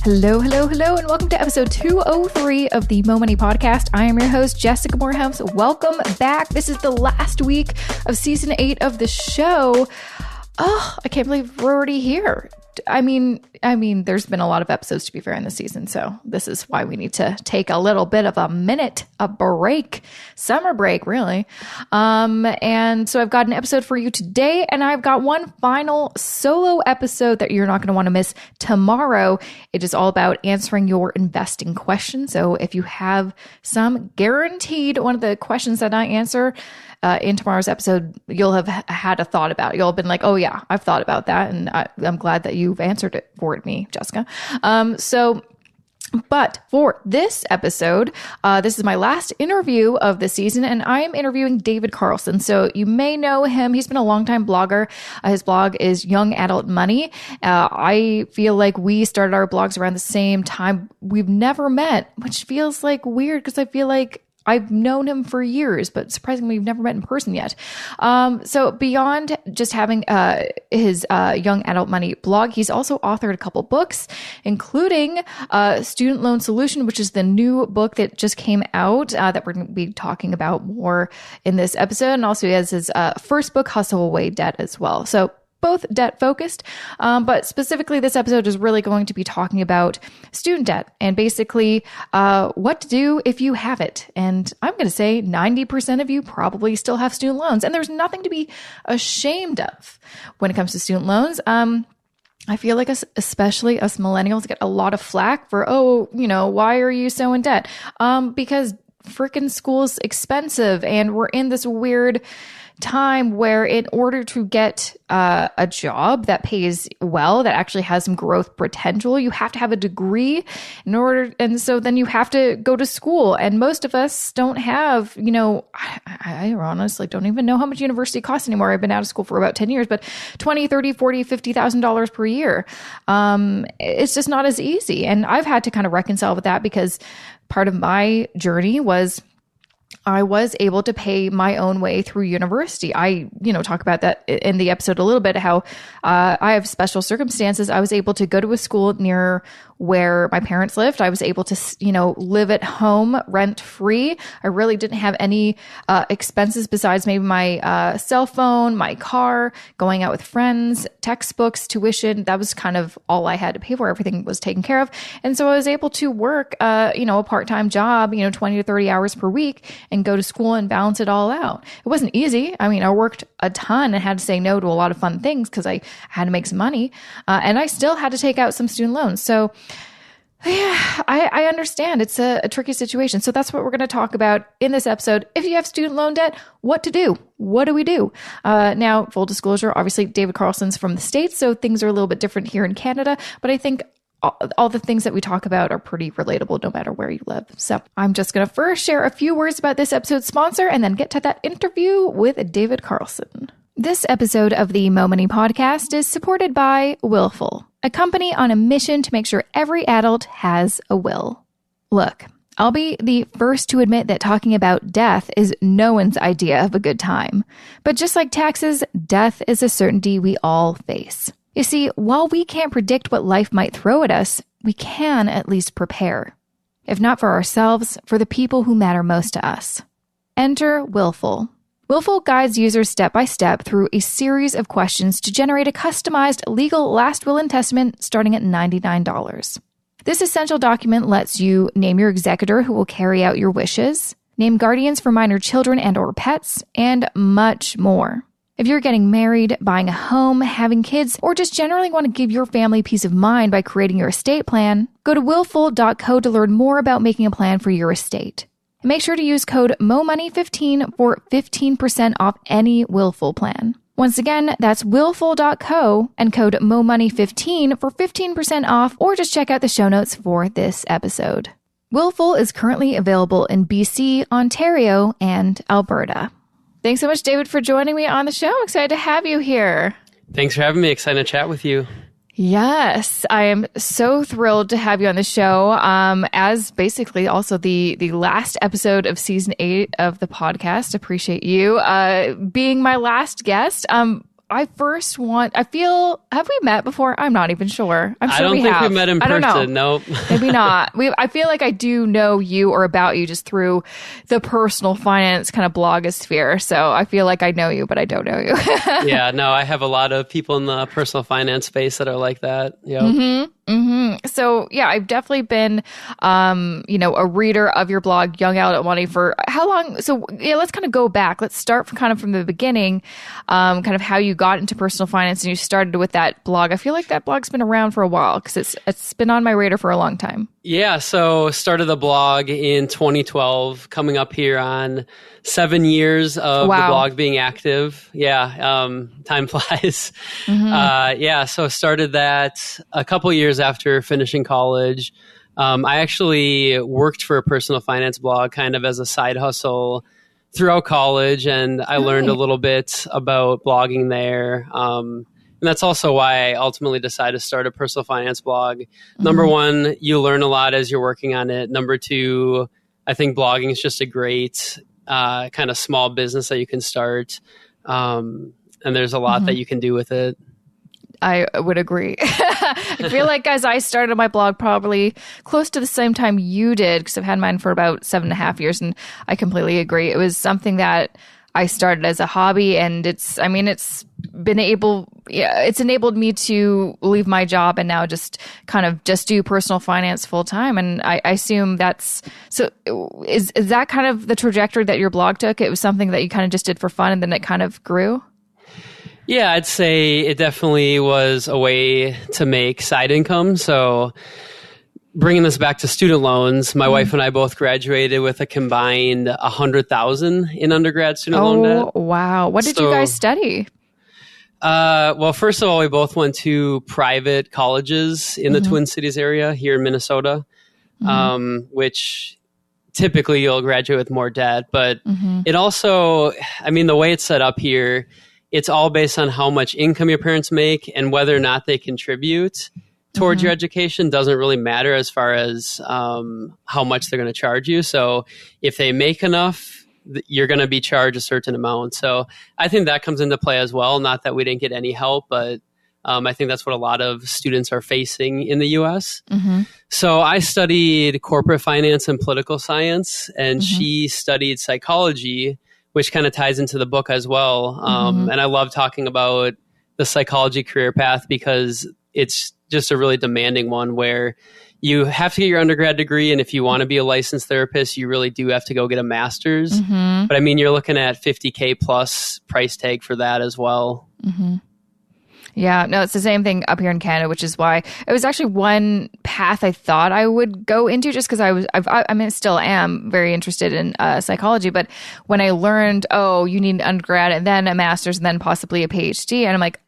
Hello, hello, hello, and welcome to episode 203 of the Mo Money Podcast. I am your host, Jessica Morehouse. Welcome back. This is the last week of season 8 of the show. Oh, I can't believe we're already here. I mean, there's been a lot of episodes, to be fair, in the season, so this is why we need to take a little bit of a break, summer break, really. And so I've got an episode for you today, and I've got one final solo episode that you're not going to want to miss tomorrow. It is all about answering your investing questions. So if you have some, guaranteed one of the questions that I answer in tomorrow's episode, you'll have had a thought about it. You'll have been like, oh yeah, I've thought about that. And I'm glad that you've answered it for me, Jessica. But for this episode, this is my last interview of the season, and I am interviewing David Carlson. So you may know him. He's been a longtime blogger. His blog is Young Adult Money. I feel like we started our blogs around the same time. We've never met, which feels like weird because I feel like I've known him for years, but surprisingly, we've never met in person yet. So beyond just having his Young Adult Money blog, he's also authored a couple books, including Student Loan Solution, which is the new book that just came out that we're going to be talking about more in this episode. And also he has his first book, Hustle Away Debt, as well. So both debt focused, but specifically this episode is really going to be talking about student debt and basically what to do if you have it. And I'm going to say 90% of you probably still have student loans, and there's nothing to be ashamed of when it comes to student loans. I feel like especially us millennials get a lot of flack for, why are you so in debt? Because freaking school's expensive, and we're in this weird time where in order to get a job that pays well, that actually has some growth potential, you have to have a degree and so then you have to go to school. And most of us don't have, I honestly don't even know how much university costs anymore. I've been out of school for about 10 years, but $20, $30, $40, $50,000 per year. It's just not as easy. And I've had to kind of reconcile with that because part of my journey was I was able to pay my own way through university. I, talk about that in the episode a little bit, how I have special circumstances. I was able to go to a school near where my parents lived. I was able to, live at home rent free. I really didn't have any expenses besides maybe my cell phone, my car, going out with friends, textbooks, tuition. That was kind of all I had to pay for. Everything was taken care of. And so I was able to work, a part-time job, 20 to 30 hours per week and go to school and balance it all out. It wasn't easy. I mean, I worked a ton and had to say no to a lot of fun things because I had to make some money. And I still had to take out some student loans. So yeah, I understand. It's a tricky situation. So that's what we're going to talk about in this episode. If you have student loan debt, what to do? What do we do? Now, full disclosure, obviously David Carlson's from the States, so things are a little bit different here in Canada, but I think all the things that we talk about are pretty relatable no matter where you live. So I'm just going to first share a few words about this episode's sponsor and then get to that interview with David Carlson. This episode of the Mo Money Podcast is supported by Willful, a company on a mission to make sure every adult has a will. Look, I'll be the first to admit that talking about death is no one's idea of a good time. But just like taxes, death is a certainty we all face. You see, while we can't predict what life might throw at us, we can at least prepare. If not for ourselves, for the people who matter most to us. Enter Willful. Willful guides users step by step through a series of questions to generate a customized legal last will and testament starting at $99. This essential document lets you name your executor who will carry out your wishes, name guardians for minor children and or pets, and much more. If you're getting married, buying a home, having kids, or just generally want to give your family peace of mind by creating your estate plan, go to willful.co to learn more about making a plan for your estate. And make sure to use code MOMONEY15 for 15% off any Willful plan. Once again, that's willful.co and code MOMONEY15 for 15% off, or just check out the show notes for this episode. Willful is currently available in BC, Ontario, and Alberta. Thanks so much, David, for joining me on the show. I'm excited to have you here. Thanks for having me. Excited to chat with you. Yes, I am so thrilled to have you on the show. As basically also the last episode of season 8 of the podcast. Appreciate you being my last guest. have we met before? I'm not even sure. I'm sure I don't we think have. we met in I don't know. person. Nope. Maybe not. I feel like I do know you or about you just through the personal finance kind of blogosphere. So I feel like I know you, but I don't know you. Yeah, no, I have a lot of people in the personal finance space that are like that. Yep. So yeah, I've definitely been, a reader of your blog, Young Adult Money, for how long? So yeah, let's kind of go back. Let's start from the beginning, kind of how you got into personal finance and you started with that blog. I feel like that blog's been around for a while because it's been on my radar for a long time. Yeah, so started the blog in 2012, coming up here on 7 years of the blog being active. Yeah, time flies. So started that a couple years after finishing college. I actually worked for a personal finance blog kind of as a side hustle throughout college, and I learned a little bit about blogging there. And that's also why I ultimately decided to start a personal finance blog. Number one, you learn a lot as you're working on it. Number two, I think blogging is just a great kind of small business that you can start. And there's a lot that you can do with it. I would agree. I feel like, guys, I started my blog probably close to the same time you did because I've had mine for about 7.5 years, and I completely agree. It was something that I started as a hobby, and it's enabled me to leave my job and now just do personal finance full time. And I assume is that kind of the trajectory that your blog took? It was something that you kind of just did for fun and then it kind of grew? Yeah, I'd say it definitely was a way to make side income. So bringing this back to student loans, my wife and I both graduated with a combined $100,000 in undergrad student loan debt. Oh, wow. What did you guys study? Well, first of all, we both went to private colleges in the Twin Cities area here in Minnesota, which typically you'll graduate with more debt. But it also, the way it's set up here, it's all based on how much income your parents make, and whether or not they contribute towards your education doesn't really matter as far as how much they're going to charge you. So if they make enough, you're going to be charged a certain amount. So I think that comes into play as well. Not that we didn't get any help, but I think that's what a lot of students are facing in the U.S. So I studied corporate finance and political science, and she studied psychology, which kind of ties into the book as well. And I love talking about the psychology career path because it's just a really demanding one where you have to get your undergrad degree. And if you want to be a licensed therapist, you really do have to go get a master's. But you're looking at $50K plus price tag for that as well. Yeah, no, it's the same thing up here in Canada, which is why it was actually one path I thought I would go into just because I still am very interested in psychology. But when I learned, you need an undergrad and then a master's and then possibly a PhD, and I'm like,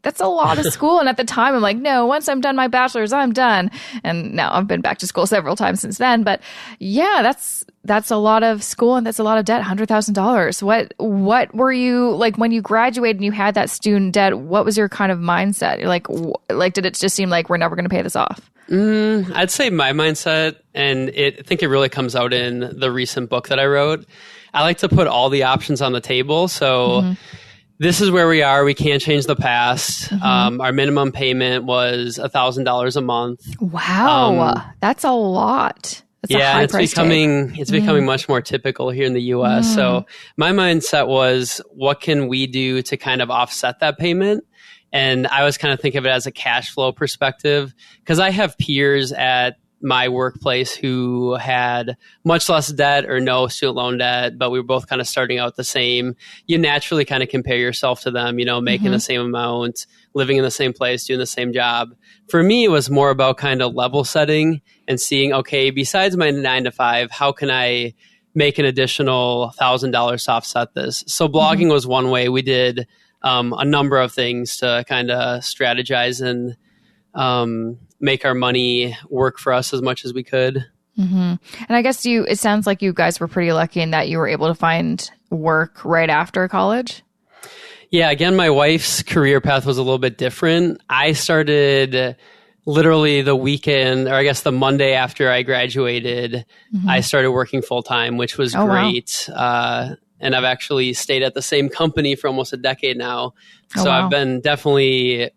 that's a lot of school. And at the time, I'm like, no, once I'm done my bachelor's, I'm done. And now I've been back to school several times since then. But yeah, that's a lot of school and that's a lot of debt, $100,000. What were you like when you graduated and you had that student debt? What was your kind of mindset? Like, did it just seem like we're never going to pay this off? I'd say my mindset, and I think it really comes out in the recent book that I wrote. I like to put all the options on the table. So this is where we are. We can't change the past. Our minimum payment was $1,000 a month. Wow, that's a lot. That's it's becoming much more typical here in the U.S. So my mindset was, what can we do to kind of offset that payment? And I was kind of thinking of it as a cash flow perspective, because I have peers at my workplace who had much less debt or no student loan debt, but we were both kind of starting out the same. You naturally kind of compare yourself to them, making the same amount, living in the same place, doing the same job. For me, it was more about kind of level setting and seeing, okay, besides my 9 to 5, how can I make an additional $1,000 to offset this? So blogging was one way. We did a number of things to kind of strategize and make our money work for us as much as we could. And I guess it sounds like you guys were pretty lucky in that you were able to find work right after college. Yeah, again, my wife's career path was a little bit different. I started literally the weekend, or I guess the Monday after I graduated, I started working full time, which was great. Wow. and I've actually stayed at the same company for almost a decade now. Oh, so wow. I've been definitely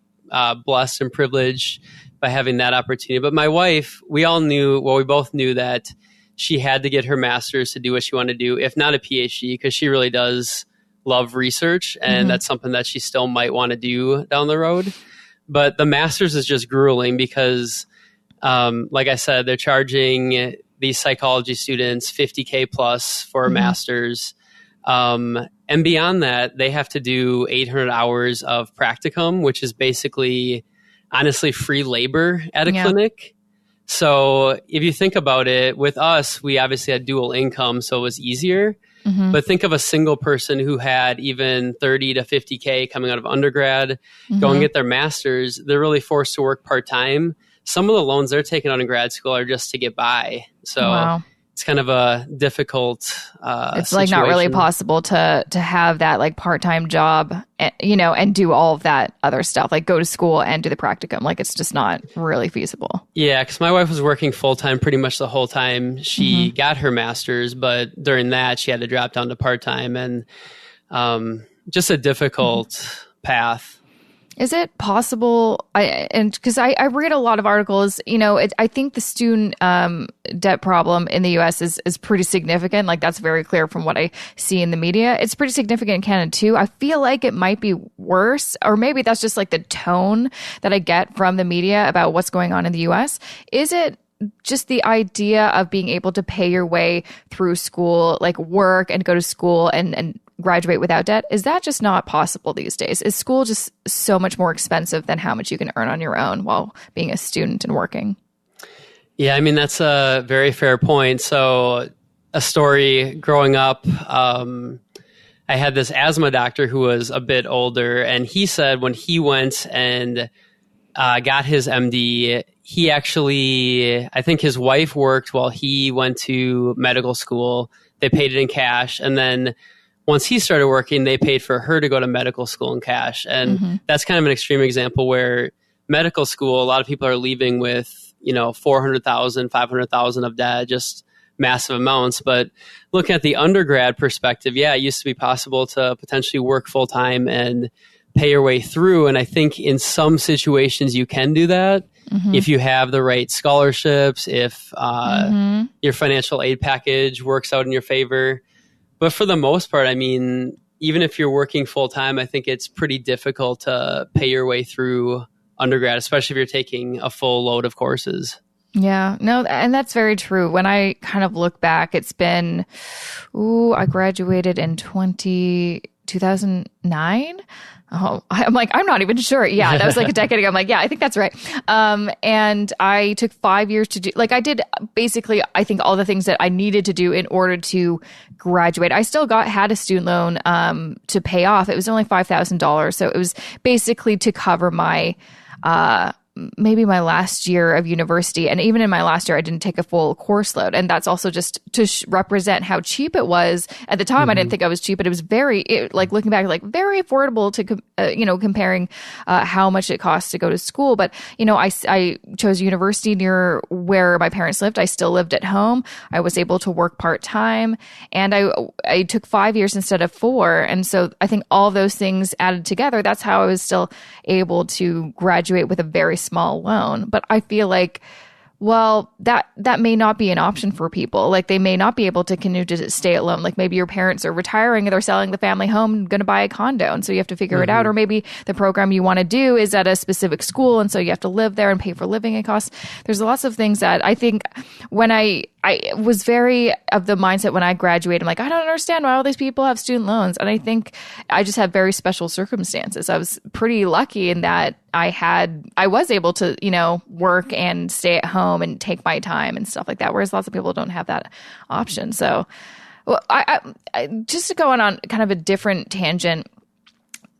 blessed and privileged by having that opportunity. But my wife, we both knew that she had to get her master's to do what she wanted to do, if not a PhD, because she really does love research, and that's something that she still might want to do down the road. But the master's is just grueling because, like I said, they're charging these psychology students $50K plus for a master's. And beyond that, they have to do 800 hours of practicum, which is basically, honestly, free labor at a clinic. So if you think about it, with us, we obviously had dual income, so it was easier. But think of a single person who had even 30 to 50K coming out of undergrad, going to get their master's. They're really forced to work part-time. Some of the loans they're taking out in grad school are just to get by. So it's kind of a difficult it's situation. like not really possible to have that like part-time job, and do all of that other stuff, like go to school and do the practicum. Like it's just not really feasible. Yeah, because my wife was working full-time pretty much the whole time she got her master's, but during that she had to drop down to part-time, and just a difficult path. Is it possible? Because I read a lot of articles, I think the student debt problem in the U.S. is pretty significant. Like that's very clear from what I see in the media. It's pretty significant in Canada too. I feel like it might be worse, or maybe that's just like the tone that I get from the media about what's going on in the U.S. Is it just the idea of being able to pay your way through school, like work and go to school and graduate without debt? Is that just not possible these days? Is school just so much more expensive than how much you can earn on your own while being a student and working? Yeah, I mean, that's a very fair point. So a story growing up, I had this asthma doctor who was a bit older, and he said when he went and got his MD, he actually, I think his wife worked while he went to medical school. They paid it in cash, and then once he started working, they paid for her to go to medical school in cash. And that's kind of an extreme example where medical school, a lot of people are leaving with, $400,000, $500,000 of debt, just massive amounts. But looking at the undergrad perspective, it used to be possible to potentially work full time and pay your way through. And I think in some situations you can do that if you have the right scholarships, if your financial aid package works out in your favor. But for the most part, I mean, even if you're working full time, I think it's pretty difficult to pay your way through undergrad, especially if you're taking a full load of courses. Yeah, no, and that's very true. When I kind of look back, it's been, I graduated in 2009. Oh, I'm like, I'm not even sure. Yeah, that was like a decade ago. I'm like, yeah, I think that's right. And I took 5 years to do, like I did basically, I think all the things that I needed to do in order to graduate. I still had a student loan to pay off. It was only $5,000. So it was basically to cover my, maybe my last year of university. And even in my last year, I didn't take a full course load. And that's also just to represent how cheap it was. At the time, I didn't think I was cheap, but it was like looking back, like very affordable to, comparing how much it costs to go to school. But, I chose a university near where my parents lived. I still lived at home. I was able to work part-time, and I took 5 years instead of 4. And so I think all those things added together, that's how I was still able to graduate with a very small loan. But I feel like, well, that may not be an option for people. Like they may not be able to continue to stay alone. Like maybe your parents are retiring and they're selling the family home and going to buy a condo. And so you have to figure it out. Or maybe the program you want to do is at a specific school. And so you have to live there and pay for living costs. There's lots of things that I think when I was very of the mindset when I graduated, I'm like, I don't understand why all these people have student loans. And I think I just have very special circumstances. I was pretty lucky in that I was able to, work and stay at home and take my time and stuff like that. Whereas lots of people don't have that option. So well, I just to go on kind of a different tangent,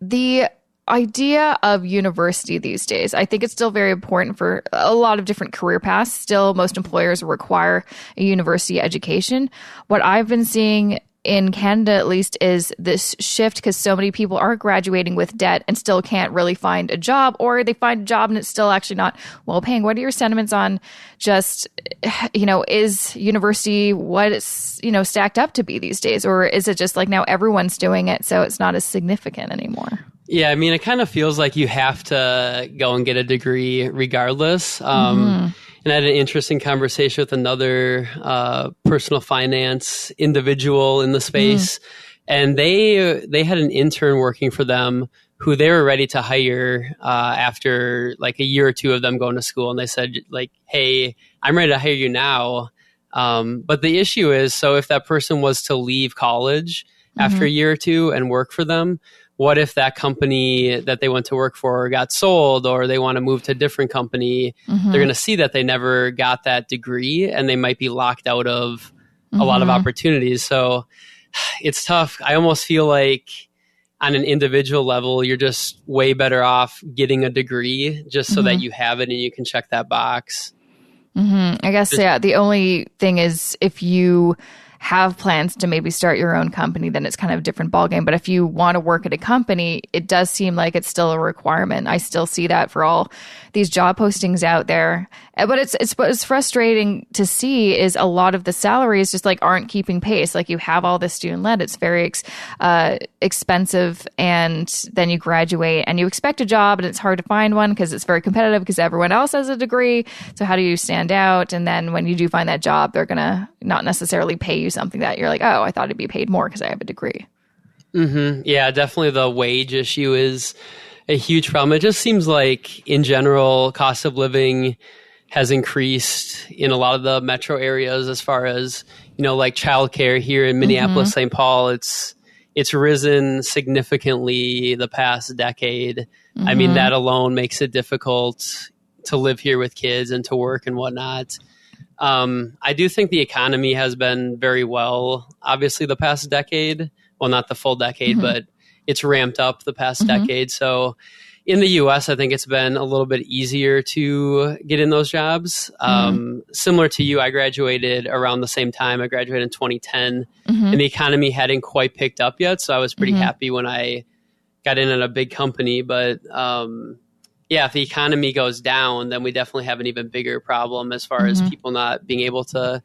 the idea of university these days, I think it's still very important for a lot of different career paths. Still, most employers require a university education. What I've been seeing in Canada, at least, is this shift because so many people are graduating with debt and still can't really find a job, or they find a job and it's still actually not well paying. What are your sentiments on just, is university what it's, stacked up to be these days? Or is it just like now everyone's doing it, so it's not as significant anymore? Yeah, I mean, it kind of feels like you have to go and get a degree regardless. And I had an interesting conversation with another personal finance individual in the space. And they had an intern working for them who they were ready to hire after like a year or two of them going to school. And they said, like, hey, I'm ready to hire you now. But the issue is, so if that person was to leave college after a year or two and work for them, what if that company that they went to work for got sold, or they want to move to a different company? They're going to see that they never got that degree and they might be locked out of a lot of opportunities. So it's tough. I almost feel like on an individual level, you're just way better off getting a degree just so that you have it and you can check that box. I guess, the only thing is if you have plans to maybe start your own company, then it's kind of a different ballgame. But if you want to work at a company, it does seem like it's still a requirement. I still see that for all these job postings out there. But it's frustrating to see is a lot of the salaries just like aren't keeping pace. Like you have all this student led, it's very expensive, and then you graduate and you expect a job and it's hard to find one because it's very competitive because everyone else has a degree. So how do you stand out? And then when you do find that job, they're gonna not necessarily pay you something that you're like, oh, I thought I'd be paid more because I have a degree. Yeah, definitely the wage issue is a huge problem. It just seems like in general, cost of living has increased in a lot of the metro areas as far as, like childcare here in Minneapolis, St. Paul. It's risen significantly the past decade. I mean, that alone makes it difficult to live here with kids and to work and whatnot. I do think the economy has been very well, obviously, the past decade. Well, not the full decade, but it's ramped up the past decade. So in the US, I think it's been a little bit easier to get in those jobs. Similar to you, I graduated around the same time. I graduated in 2010, and the economy hadn't quite picked up yet. So I was pretty happy when I got in at a big company. But if the economy goes down, then we definitely have an even bigger problem as far as people not being able to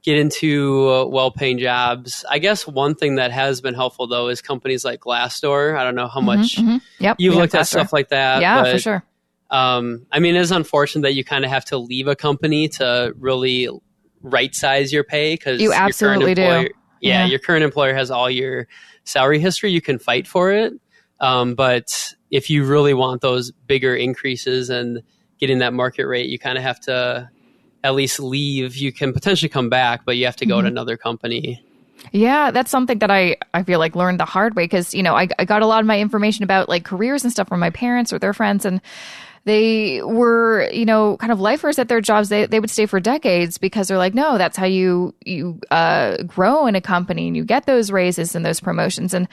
get into well-paying jobs. I guess one thing that has been helpful, though, is companies like Glassdoor. I don't know how much you've looked at stuff like that. Yeah, for sure. I mean, it is unfortunate that you kind of have to leave a company to really right-size your pay because you absolutely do. Yeah, your current employer has all your salary history. You can fight for it. But if you really want those bigger increases and getting that market rate, you kind of have to at least leave. You can potentially come back, but you have to go to another company. Yeah, that's something that I feel like learned the hard way because, I got a lot of my information about like careers and stuff from my parents or their friends, and they were, kind of lifers at their jobs. They would stay for decades because they're like, no, that's how you grow in a company and you get those raises and those promotions. And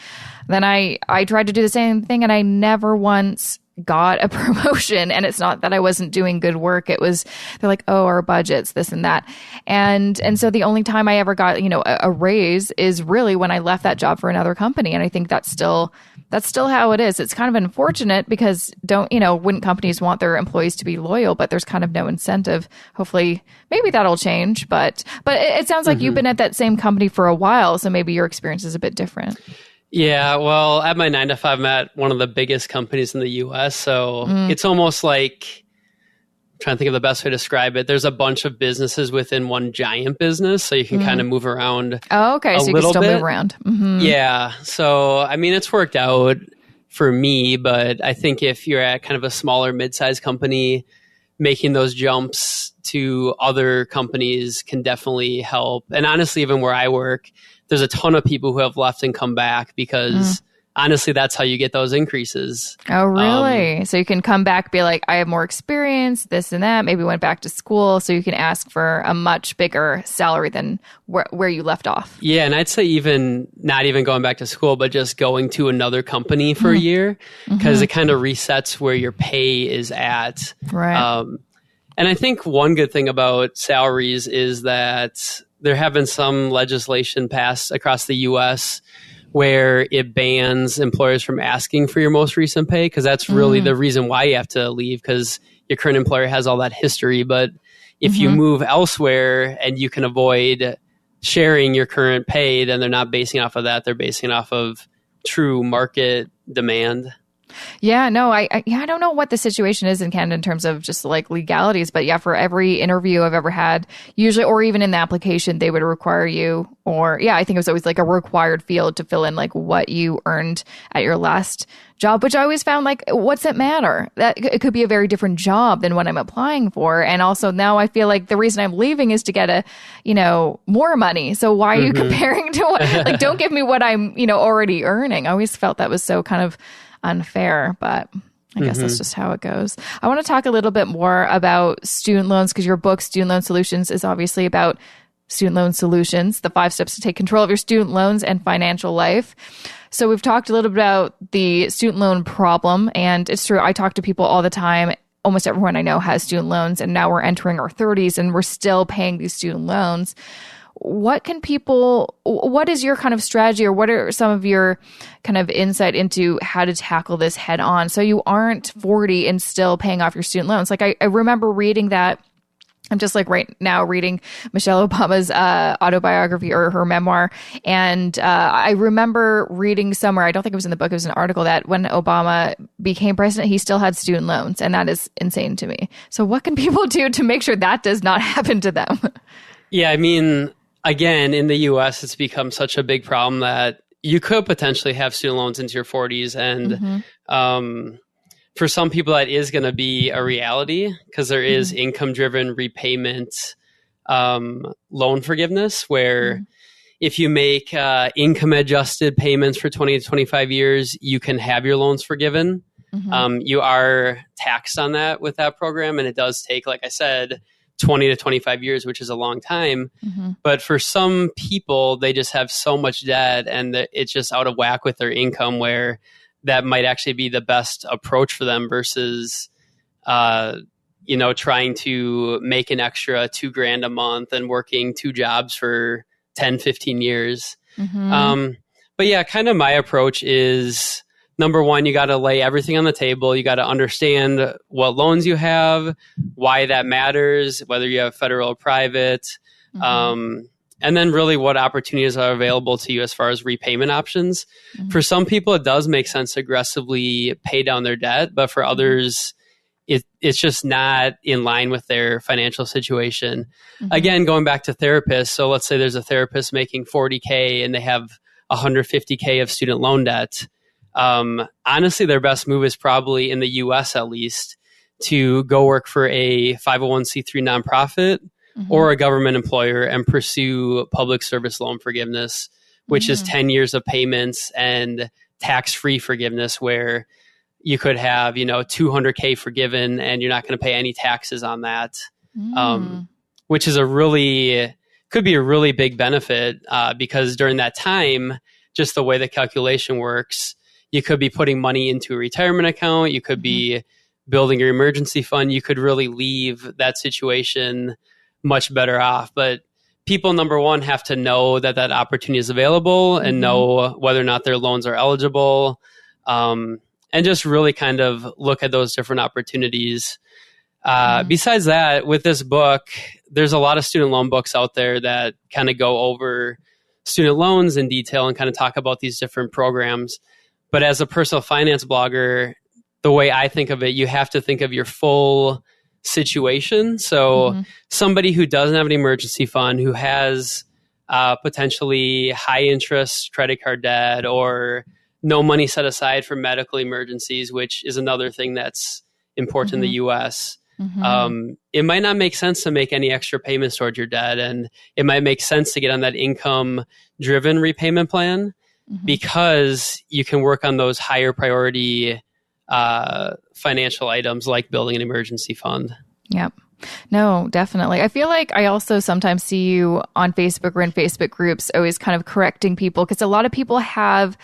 then I tried to do the same thing and I never once got a promotion. And it's not that I wasn't doing good work. It was, they're like, oh, our budgets, this and that. And so the only time I ever got, a raise is really when I left that job for another company. And I think that's still how it is. It's kind of unfortunate because wouldn't companies want their employees to be loyal, but there's kind of no incentive. Hopefully maybe that'll change, but it sounds like you've been at that same company for a while. So maybe your experience is a bit different. Yeah, well, at my 9 to 5, I'm at one of the biggest companies in the US. So it's almost like, I'm trying to think of the best way to describe it. There's a bunch of businesses within one giant business. So you can kind of move around. Oh, okay. So you can still move around. Yeah. So, I mean, it's worked out for me, but I think if you're at kind of a smaller mid-sized company, making those jumps to other companies can definitely help. And honestly, even where I work, there's a ton of people who have left and come back because honestly, that's how you get those increases. Oh, really? So you can come back, be like, I have more experience, this and that, maybe went back to school. So you can ask for a much bigger salary than where you left off. Yeah. And I'd say even not even going back to school, but just going to another company for a year because it kind of resets where your pay is at. Right. And I think one good thing about salaries is that there have been some legislation passed across the U.S. where it bans employers from asking for your most recent pay, because that's really the reason why you have to leave, because your current employer has all that history. But if you move elsewhere and you can avoid sharing your current pay, then they're not basing off of that. They're basing off of true market demand. Yeah, no, I don't know what the situation is in Canada in terms of just like legalities, but yeah, for every interview I've ever had, usually, or even in the application, they would require you, or yeah, I think it was always like a required field to fill in like what you earned at your last job, which I always found like, what's it matter? That it could be a very different job than what I'm applying for. And also now I feel like the reason I'm leaving is to get more money. So why are you comparing to what, like, don't give me what I'm, already earning. I always felt that was so kind of unfair, but I guess that's just how it goes. I want to talk a little bit more about student loans, because your book, Student Loan Solutions, is obviously about student loan solutions, the 5 steps to take control of your student loans and financial life. So we've talked a little bit about the student loan problem, and it's true. I talk to people all the time. Almost everyone I know has student loans, and now we're entering our 30s and we're still paying these student loans. What is your kind of strategy, or what are some of your kind of insight into how to tackle this head on so you aren't 40 and still paying off your student loans? Like I remember reading that. I'm just like right now reading Michelle Obama's autobiography, or her memoir. And I remember reading somewhere, I don't think it was in the book, it was an article, that when Obama became president, he still had student loans. And that is insane to me. So what can people do to make sure that does not happen to them? Yeah, I mean, again, in the U.S., it's become such a big problem that you could potentially have student loans into your 40s. And for some people, that is going to be a reality, because there is income-driven repayment loan forgiveness, where if you make income-adjusted payments for 20 to 25 years, you can have your loans forgiven. You are taxed on that with that program, and it does take, like I said, 20 to 25 years, which is a long time. But for some people, they just have so much debt and it's just out of whack with their income, where that might actually be the best approach for them versus, trying to make an extra $2,000 a month and working 2 jobs for 10, 15 years. But yeah, kind of my approach is, number one, you got to lay everything on the table. You got to understand what loans you have, why that matters, whether you have federal or private, and then really what opportunities are available to you as far as repayment options. For some people, it does make sense to aggressively pay down their debt, but for others, it's just not in line with their financial situation. Again, going back to therapists. So let's say there's a therapist making $40K and they have $150K of student loan debt. Honestly, their best move is probably, in the US at least, to go work for a 501c3 nonprofit or a government employer and pursue public service loan forgiveness, which is 10 years of payments and tax-free forgiveness, where you could have, $200K forgiven and you're not going to pay any taxes on that, which is could be a really big benefit, because during that time, just the way the calculation works, you could be putting money into a retirement account. You could be building your emergency fund. You could really leave that situation much better off. But people, number one, have to know that opportunity is available and know whether or not their loans are eligible, and just really kind of look at those different opportunities. Besides that, with this book, there's a lot of student loan books out there that kind of go over student loans in detail and kind of talk about these different programs. But as a personal finance blogger, the way I think of it, you have to think of your full situation. So somebody who doesn't have an emergency fund, who has potentially high interest credit card debt, or no money set aside for medical emergencies, which is another thing that's important in the US. It might not make sense to make any extra payments towards your debt, and it might make sense to get on that income-driven repayment plan, because you can work on those higher priority financial items like building an emergency fund. Yep. No, definitely. I feel like I also sometimes see you on Facebook or in Facebook groups always kind of correcting people, because a lot of people have,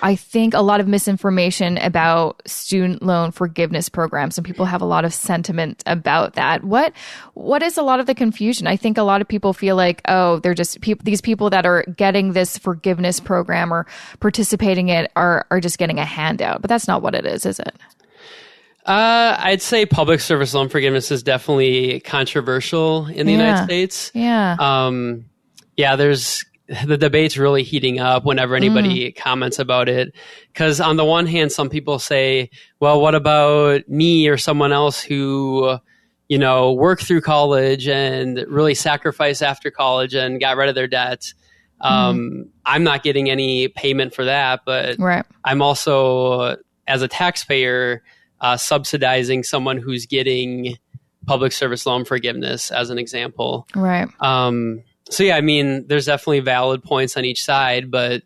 I think a lot of misinformation about student loan forgiveness programs, and people have a lot of sentiment about that. What is a lot of the confusion? I think a lot of people feel like, oh, they're just these people that are getting this forgiveness program or participating in it are just getting a handout, but that's not what it is it? I'd say public service loan forgiveness is definitely controversial in the United States. Yeah. There's the debate's really heating up whenever anybody comments about it. Because on the one hand, some people say, well, what about me or someone else who, worked through college and really sacrificed after college and got rid of their debt? I'm not getting any payment for that, but right. I'm also, as a taxpayer, subsidizing someone who's getting public service loan forgiveness, as an example. Right. So yeah, I mean, there's definitely valid points on each side, but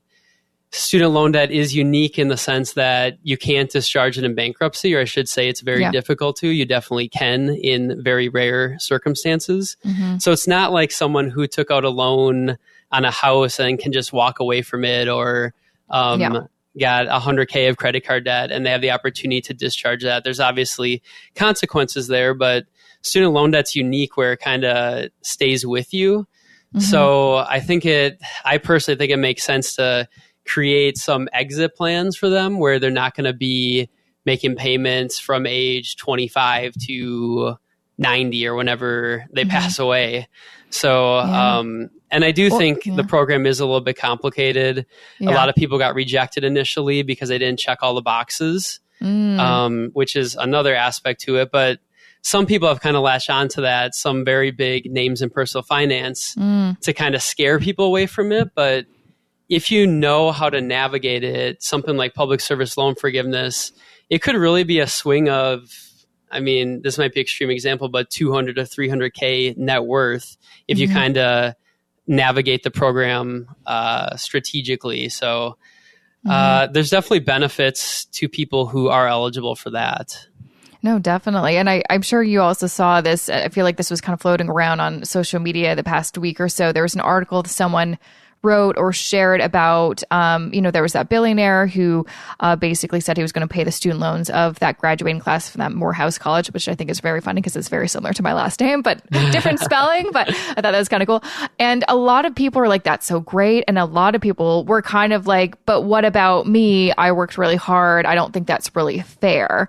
student loan debt is unique in the sense that you can't discharge it in bankruptcy, or I should say it's very difficult to. You definitely can in very rare circumstances. So it's not like someone who took out a loan on a house and can just walk away from it, or got $100K of credit card debt and they have the opportunity to discharge that. There's obviously consequences there, but student loan debt's unique where it kind of stays with you. So I personally think it makes sense to create some exit plans for them where they're not going to be making payments from age 25 to 90 or whenever they pass away. So, and I do think the program is a little bit complicated. A lot of people got rejected initially because they didn't check all the boxes, which is another aspect to it. But some people have kind of latched onto that, some very big names in personal finance, to kind of scare people away from it. But if you know how to navigate it, something like public service loan forgiveness, it could really be a swing of, I mean, this might be an extreme example, but 200 to 300K net worth if you kind of navigate the program strategically. So there's definitely benefits to people who are eligible for that. No, definitely. And I'm sure you also saw this. I feel like this was kind of floating around on social media the past week or so. There was an article that someone wrote or shared about, there was that billionaire who basically said he was going to pay the student loans of that graduating class from that Morehouse College, which I think is very funny because it's very similar to my last name, but different spelling. But I thought that was kind of cool. And a lot of people are like, that's so great. And a lot of people were kind of like, but what about me? I worked really hard. I don't think that's really fair.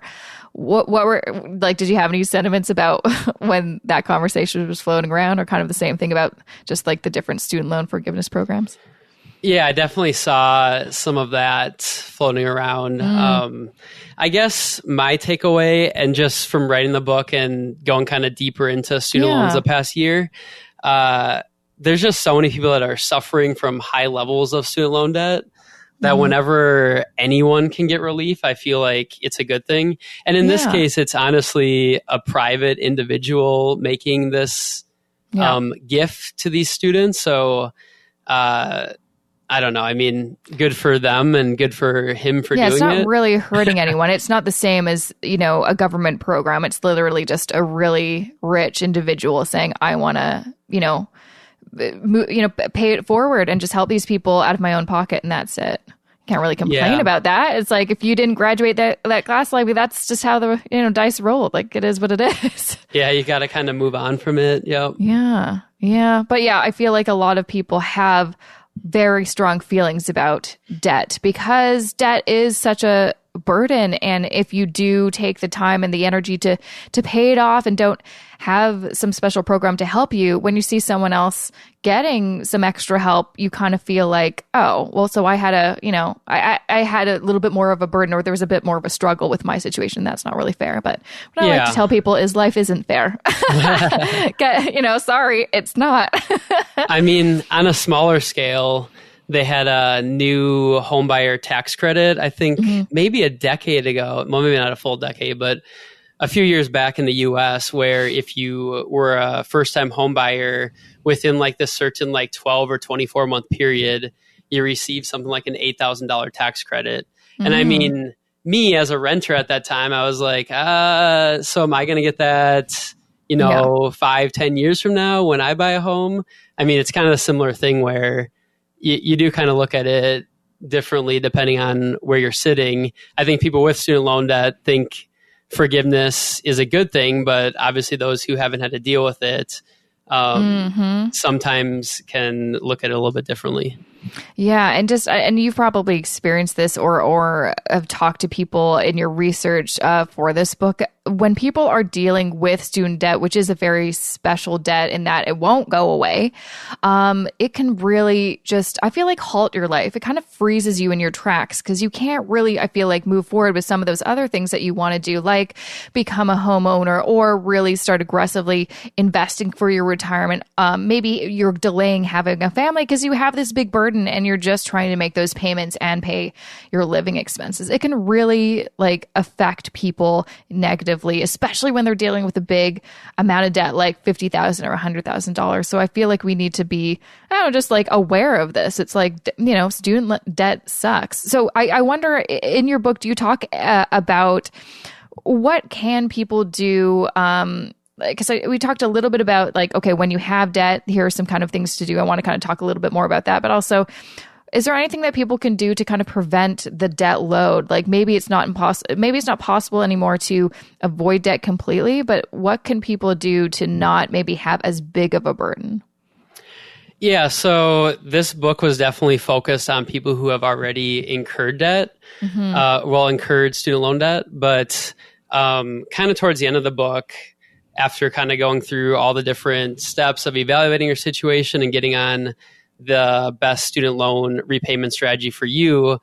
What were, like, did you have any sentiments about when that conversation was floating around, or kind of the same thing about just like the different student loan forgiveness programs? Yeah, I definitely saw some of that floating around. I guess my takeaway, and just from writing the book and going kind of deeper into student loans the past year, there's just so many people that are suffering from high levels of student loan debt that whenever anyone can get relief, I feel like it's a good thing. And in this case, it's honestly a private individual making this gift to these students. So I don't know. I mean, good for them and good for him for doing it. Yeah, it's not really hurting anyone. It's not the same as, a government program. It's literally just a really rich individual saying, I want to, pay it forward and just help these people out of my own pocket, and that's it. Can't really complain about that. It's like, if you didn't graduate that class, like, that's just how the dice rolled. Like, it is what it is. Yeah, you got to kind of move on from it. Yep. Yeah. But yeah, I feel like a lot of people have very strong feelings about debt because debt is such a burden. And if you do take the time and the energy to pay it off and don't have some special program to help you, when you see someone else getting some extra help, you kind of feel like, oh, well, so I had I had a little bit more of a burden, or there was a bit more of a struggle with my situation. That's not really fair. But what I like to tell people is life isn't fair. Sorry, it's not. I mean, on a smaller scale, they had a new homebuyer tax credit, I think maybe a decade ago. Well, maybe not a full decade, but a few years back in the US, where if you were a first-time homebuyer within like this certain 12 or 24 month period, you received something like an $8,000 tax credit. And I mean, me as a renter at that time, I was like, so am I going to get that, 5-10 years from now when I buy a home? I mean, it's kind of a similar thing where you do kind of look at it differently depending on where you're sitting. I think people with student loan debt think forgiveness is a good thing, but obviously those who haven't had to deal with it sometimes can look at it a little bit differently. Yeah, and you've probably experienced this or have talked to people in your research for this book. When people are dealing with student debt, which is a very special debt in that it won't go away, it can really just, I feel like, halt your life. It kind of freezes you in your tracks because you can't really, I feel like, move forward with some of those other things that you want to do, like become a homeowner or really start aggressively investing for your retirement. Maybe you're delaying having a family because you have this big burden and you're just trying to make those payments and pay your living expenses. It can really affect people negatively, especially when they're dealing with a big amount of debt, like $50,000 or $100,000. So I feel like we need to be, just aware of this. It's student debt sucks. So I wonder, in your book, do you talk about what can people do? Because we talked a little bit about when you have debt, here are some kind of things to do. I want to kind of talk a little bit more about that, but also, is there anything that people can do to kind of prevent the debt load? Maybe it's not possible anymore to avoid debt completely, but what can people do to not maybe have as big of a burden? Yeah, so this book was definitely focused on people who have already incurred debt, incurred student loan debt, but kind of towards the end of the book, after kind of going through all the different steps of evaluating your situation and getting on the best student loan repayment strategy for you,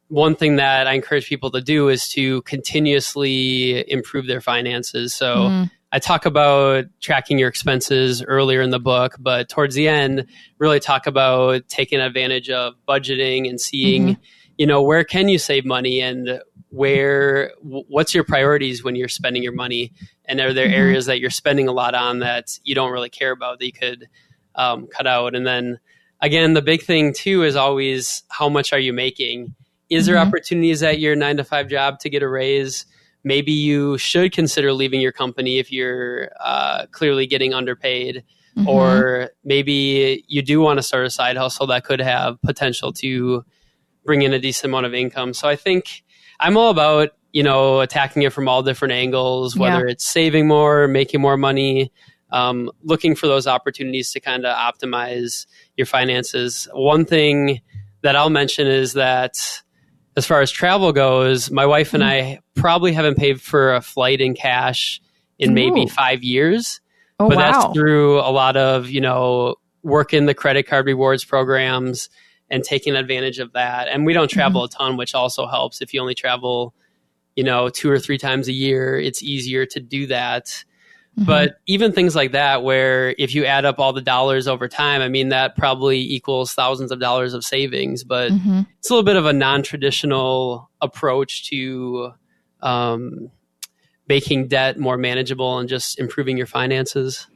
one thing that I encourage people to do is to continuously improve their finances. So I talk about tracking your expenses earlier in the book, but towards the end, really talk about taking advantage of budgeting and seeing, where can you save money and what's your priorities when you're spending your money? And are there areas that you're spending a lot on that you don't really care about that you could cut out? And then again, the big thing too is always, how much are you making? Is there opportunities at your 9-to-5 job to get a raise? Maybe you should consider leaving your company if you're clearly getting underpaid. Or maybe you do want to start a side hustle that could have potential to bring in a decent amount of income. So I think I'm all about, attacking it from all different angles, whether it's saving more, making more money, looking for those opportunities to kind of optimize your finances. One thing that I'll mention is that as far as travel goes, my wife and I probably haven't paid for a flight in cash in maybe 5 years. But that's through a lot of, working the credit card rewards programs and taking advantage of that. And we don't travel a ton, which also helps. If you only travel, 2 or 3 times a year, it's easier to do that. But even things like that, where if you add up all the dollars over time, I mean, that probably equals thousands of dollars of savings. But it's a little bit of a non-traditional approach to making debt more manageable and just improving your finances.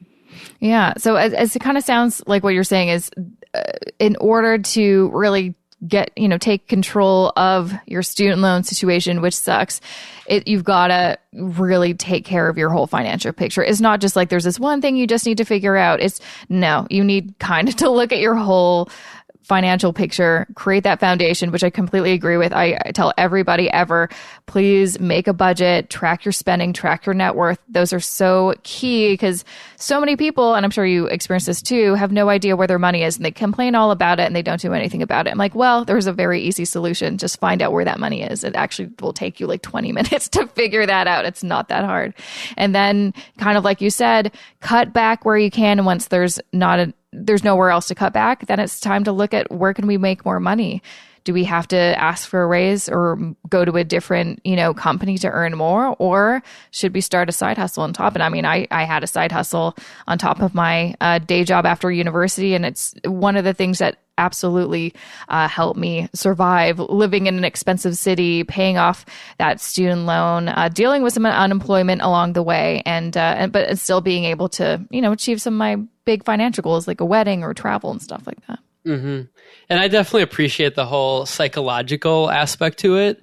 Yeah. So as it kind of sounds like what you're saying is, in order to really take control of your student loan situation, which sucks, you've got to really take care of your whole financial picture. It's not just there's this one thing you just need to figure out. You need kind of to look at your whole financial picture, create that foundation, which I completely agree with. I tell everybody ever, please make a budget, track your spending, track your net worth. Those are so key because so many people, and I'm sure you experience this too, have no idea where their money is and they complain all about it and they don't do anything about it. I'm like, well, there's a very easy solution. Just find out where that money is. It actually will take you 20 minutes to figure that out. It's not that hard. And then kind of like you said, cut back where you can. And once there's nowhere else to cut back, then it's time to look at where can we make more money. Do we have to ask for a raise or go to a different, company to earn more? Or should we start a side hustle on top? And I mean, I had a side hustle on top of my day job after university. And it's one of the things that absolutely helped me survive living in an expensive city, paying off that student loan, dealing with some unemployment along the way, but still being able to, achieve some of my big financial goals like a wedding or travel and stuff like that. hmm And I definitely appreciate the whole psychological aspect to it,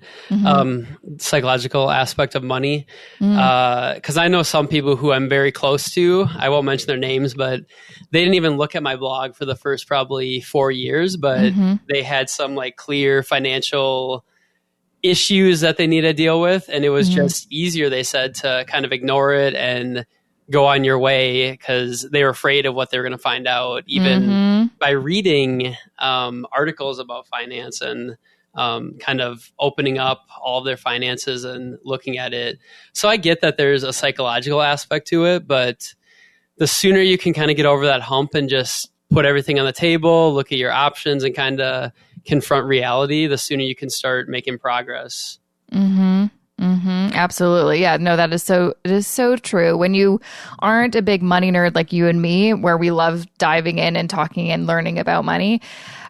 psychological aspect of money. Because I know some people who I'm very close to, I won't mention their names, but they didn't even look at my blog for the first probably 4 years, but they had some like clear financial issues that they need to deal with. And it was just easier, they said, to kind of ignore it and go on your way because they were afraid of what they were going to find out, even by reading articles about finance and kind of opening up all their finances and looking at it. So I get that there's a psychological aspect to it, but the sooner you can kind of get over that hump and just put everything on the table, look at your options and kind of confront reality, the sooner you can start making progress. Absolutely. Yeah, no, it is so true. When you aren't a big money nerd like you and me, where we love diving in and talking and learning about money,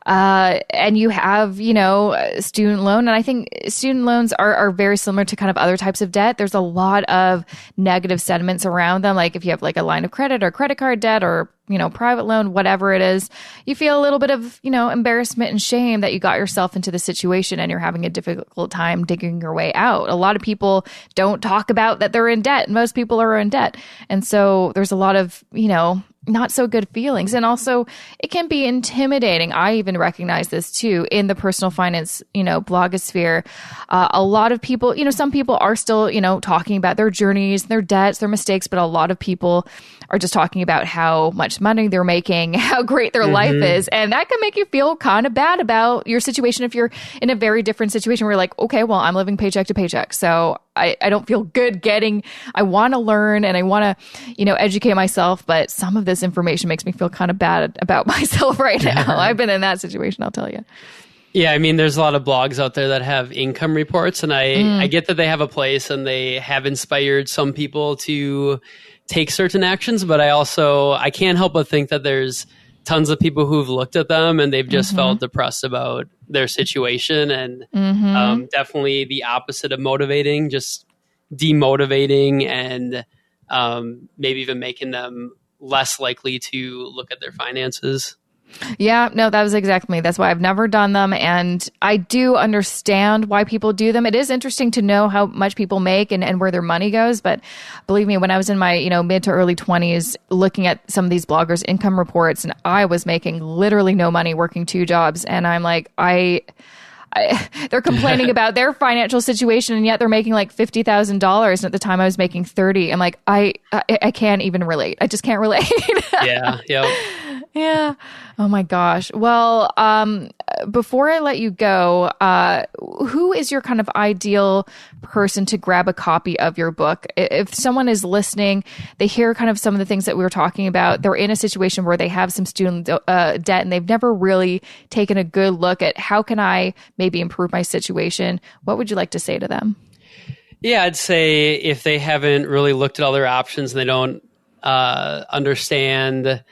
and you have, student loan. And I think student loans are very similar to kind of other types of debt. There's a lot of negative sentiments around them. Like if you have like a line of credit or credit card debt or, private loan, whatever it is, you feel a little bit of, embarrassment and shame that you got yourself into the situation and you're having a difficult time digging your way out. A lot of people don't talk about that they're in debt. Most people are in debt. And so there's a lot of, not so good feelings. And also it can be intimidating. I even recognize this too in the personal finance, blogosphere. A lot of people, some people are still, talking about their journeys, their debts, their mistakes, but a lot of people are just talking about how much money they're making, how great their life is. And that can make you feel kind of bad about your situation if you're in a very different situation where you're like, okay, well, I'm living paycheck to paycheck. So I don't feel good I want to learn and I want to, educate myself. But some of this information makes me feel kind of bad about myself right now. I've been in that situation, I'll tell you. Yeah, I mean, there's a lot of blogs out there that have income reports, and I get that they have a place and they have inspired some people to take certain actions, but I can't help but think that there's tons of people who've looked at them and they've just felt depressed about their situation, and definitely the opposite of motivating, just demotivating and maybe even making them less likely to look at their finances. Yeah, no, that was exactly me. That's why I've never done them. And I do understand why people do them. It is interesting to know how much people make and where their money goes. But believe me, when I was in my, mid to early 20s, looking at some of these bloggers' income reports, and I was making literally no money working 2 jobs. And I'm like, they're complaining about their financial situation, and yet they're making like $50,000. And at the time I was making 30. I'm like, I can't even relate. I just can't relate. Yeah. Yep. Yeah. Oh my gosh. Well, before I let you go, who is your kind of ideal person to grab a copy of your book? If someone is listening, they hear kind of some of the things that we were talking about, they're in a situation where they have some student debt and they've never really taken a good look at how can I maybe improve my situation? What would you like to say to them? Yeah, I'd say if they haven't really looked at all their options and they don't understand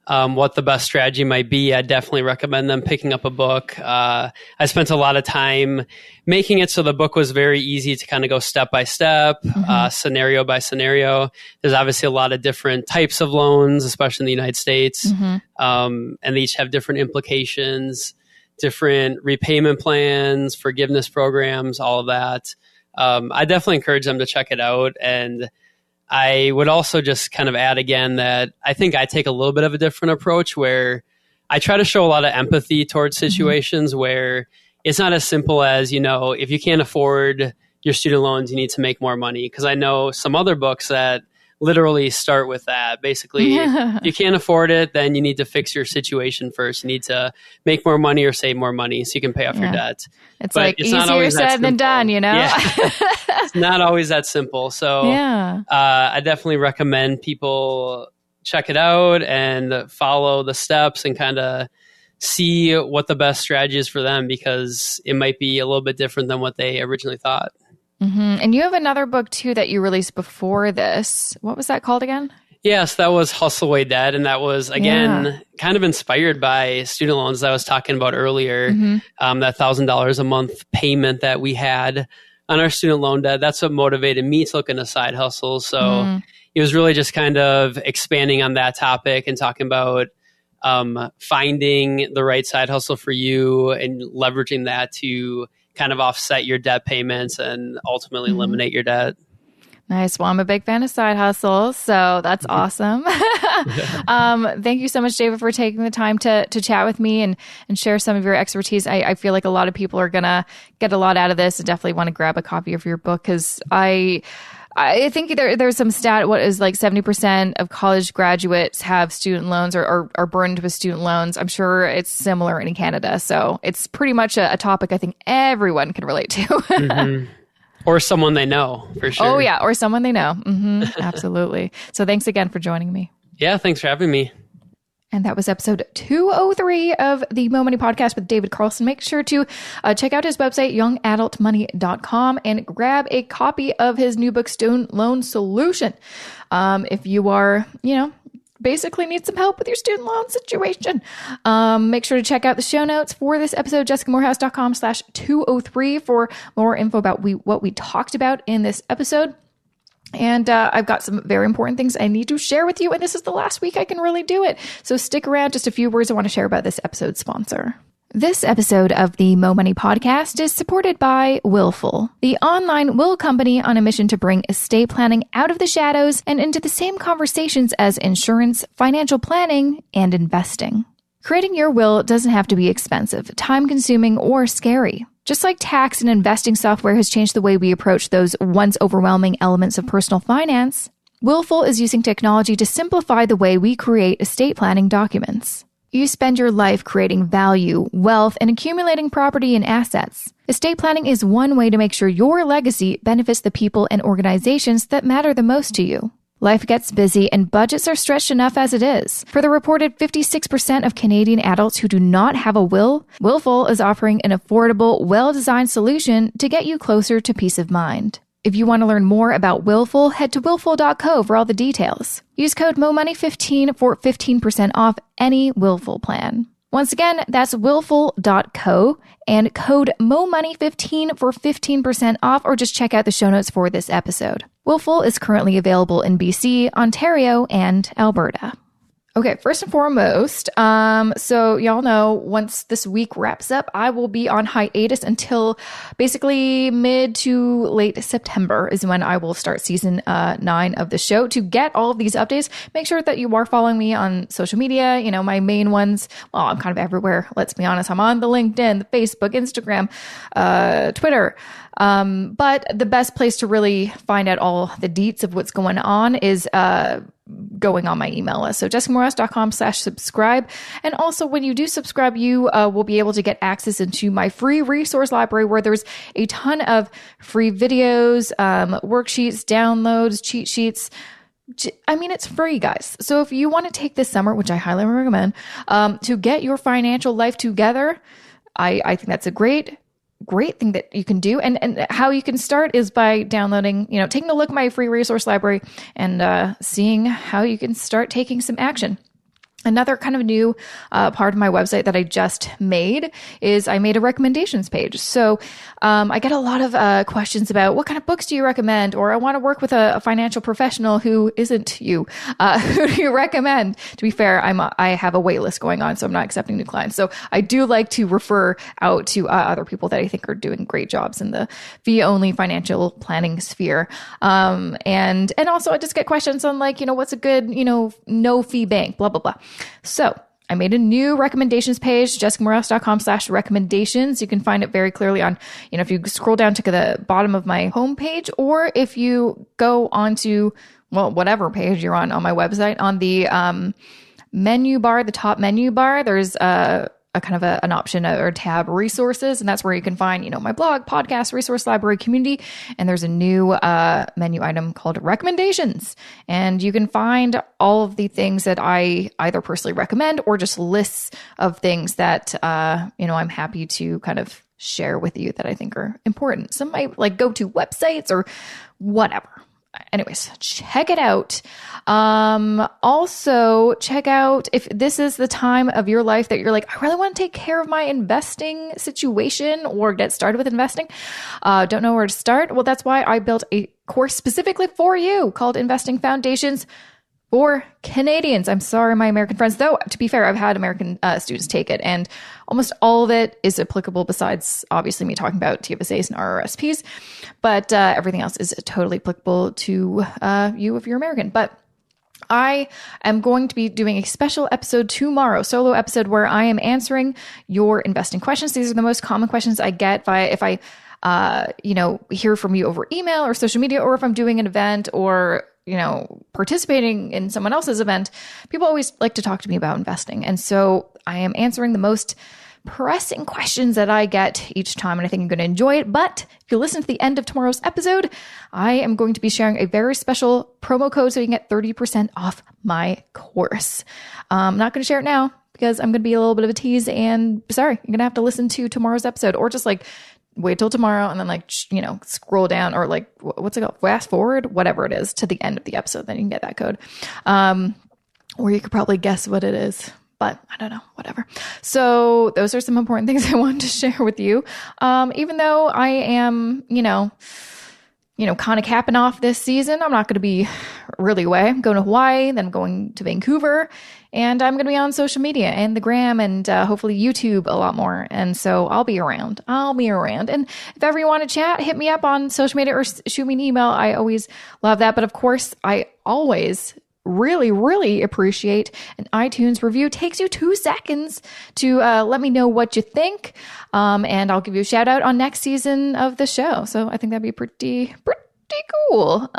what the best strategy might be, I definitely recommend them picking up a book. I spent a lot of time making it so the book was very easy to kind of go step by step, scenario by scenario. There's obviously a lot of different types of loans, especially in the United States, and they each have different implications, different repayment plans, forgiveness programs, all of that. I definitely encourage them to check it out. And I would also just kind of add again that I think I take a little bit of a different approach where I try to show a lot of empathy towards situations where it's not as simple as, if you can't afford your student loans, you need to make more money. Because I know some other books that literally start with that. Basically, if you can't afford it, then you need to fix your situation first. You need to make more money or save more money so you can pay off your debt. It's like easier said than done, Yeah. It's not always that simple. So I definitely recommend people check it out and follow the steps and kind of see what the best strategy is for them, because it might be a little bit different than what they originally thought. And you have another book too that you released before this. What was that called again? Yes, that was Hustle Away Debt. And that was, again, kind of inspired by student loans that I was talking about earlier. That $1,000 a month payment that we had on our student loan debt. That's what motivated me to look into side hustles. So it was really just kind of expanding on that topic and talking about finding the right side hustle for you and leveraging that to kind of offset your debt payments and ultimately eliminate your debt. Nice. Well, I'm a big fan of side hustles, so that's awesome. Thank you so much, David, for taking the time to chat with me and share some of your expertise. I feel like a lot of people are going to get a lot out of this and definitely want to grab a copy of your book, because I think there's some stat, what is like 70% of college graduates have student loans or are burdened with student loans. I'm sure it's similar in Canada. So it's pretty much a topic I think everyone can relate to. Or someone they know, for sure. Oh, yeah. Or someone they know. Absolutely. So thanks again for joining me. Yeah, thanks for having me. And that was episode 203 of the Mo Money Podcast with David Carlson. Make sure to check out his website, youngadultmoney.com, and grab a copy of his new book, Student Loan Solution. If you are, basically need some help with your student loan situation. Make sure to check out the show notes for this episode, jessicamorehouse.com/203 for more info about what we talked about in this episode. And I've got some very important things I need to share with you. And this is the last week I can really do it. So stick around. Just a few words I want to share about this episode's sponsor. This episode of the Mo Money Podcast is supported by Willful, the online will company on a mission to bring estate planning out of the shadows and into the same conversations as insurance, financial planning, and investing. Creating your will doesn't have to be expensive, time-consuming, or scary. Just like tax and investing software has changed the way we approach those once overwhelming elements of personal finance, Willful is using technology to simplify the way we create estate planning documents. You spend your life creating value, wealth, and accumulating property and assets. Estate planning is one way to make sure your legacy benefits the people and organizations that matter the most to you. Life gets busy and budgets are stretched enough as it is. For the reported 56% of Canadian adults who do not have a will, Willful is offering an affordable, well-designed solution to get you closer to peace of mind. If you want to learn more about Willful, head to willful.co for all the details. Use code MOMONEY15 for 15% off any Willful plan. Once again, that's willful.co and code MOMONEY15 for 15% off, or just check out the show notes for this episode. Willful is currently available in BC, Ontario, and Alberta. Okay, first and foremost, so y'all know once this week wraps up, I will be on hiatus until basically mid to late September is when I will start season 9 of the show. To get all of these updates, make sure that you are following me on social media. My main ones, well, I'm kind of everywhere. Let's be honest. I'm on the LinkedIn, the Facebook, Instagram, Twitter. But the best place to really find out all the deets of what's going on is going on my email list. So jessicamorehouse.com/subscribe. And also when you do subscribe, you will be able to get access into my free resource library where there's a ton of free videos, worksheets, downloads, cheat sheets. I mean, it's free, guys. So if you want to take this summer, which I highly recommend, to get your financial life together, I think that's a great thing that you can do. And how you can start is by downloading, taking a look at my free resource library and seeing how you can start taking some action. Another kind of new part of my website that I just made is I made a recommendations page. So I get a lot of questions about what kind of books do you recommend, or I want to work with a financial professional who isn't you. Who do you recommend? To be fair, I have a wait list going on, so I'm not accepting new clients. So I do like to refer out to other people that I think are doing great jobs in the fee-only financial planning sphere. And also I just get questions on what's a good, no fee bank, blah, blah, blah. So I made a new recommendations page, jessicamorehouse.com/recommendations. You can find it very clearly on, if you scroll down to the bottom of my homepage, or if you go onto, whatever page you're on my website, on the menu bar, the top menu bar, there's a kind of an option or a tab, resources. And that's where you can find, my blog, podcast, resource library, community. And there's a new menu item called recommendations. And you can find all of the things that I either personally recommend or just lists of things that, I'm happy to kind of share with you that I think are important. Some might go to websites or whatever. Anyways, check it out. Also check out if this is the time of your life that you're like, I really want to take care of my investing situation or get started with investing. Don't know where to start. Well, that's why I built a course specifically for you called Investing Foundations for Canadians. I'm sorry, my American friends, though, to be fair, I've had American students take it, and almost all of it is applicable besides obviously me talking about TFSAs and RRSPs, but everything else is totally applicable to you if you're American. But I am going to be doing a special episode tomorrow, solo episode, where I am answering your investing questions. These are the most common questions I get if I hear from you over email or social media, or if I'm doing an event or, participating in someone else's event. People always like to talk to me about investing. And so I am answering the most pressing questions that I get each time, and I think I'm going to enjoy it. But if you listen to the end of tomorrow's episode, I am going to be sharing a very special promo code so you can get 30% off my course. I'm not going to share it now because I'm going to be a little bit of a tease, and sorry, you're going to have to listen to tomorrow's episode, or just wait till tomorrow and then scroll down, or what's it called? Fast forward, whatever it is, to the end of the episode. Then you can get that code. Or you could probably guess what it is, but I don't know, whatever. So those are some important things I wanted to share with you. Even though I am, kind of capping off this season, I'm not going to be really away. I'm going to Hawaii, then I'm going to Vancouver, and I'm going to be on social media and the gram and hopefully YouTube a lot more. And so I'll be around. And if ever you want to chat, hit me up on social media or shoot me an email. I always love that. But of course, I always really, really appreciate an iTunes review. It takes you 2 seconds to let me know what you think. And I'll give you a shout out on next season of the show. So I think that'd be pretty cool.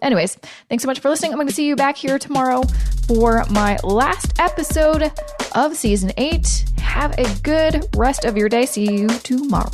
Anyways, thanks so much for listening. I'm going to see you back here tomorrow for my last episode of season 8. Have a good rest of your day. See you tomorrow.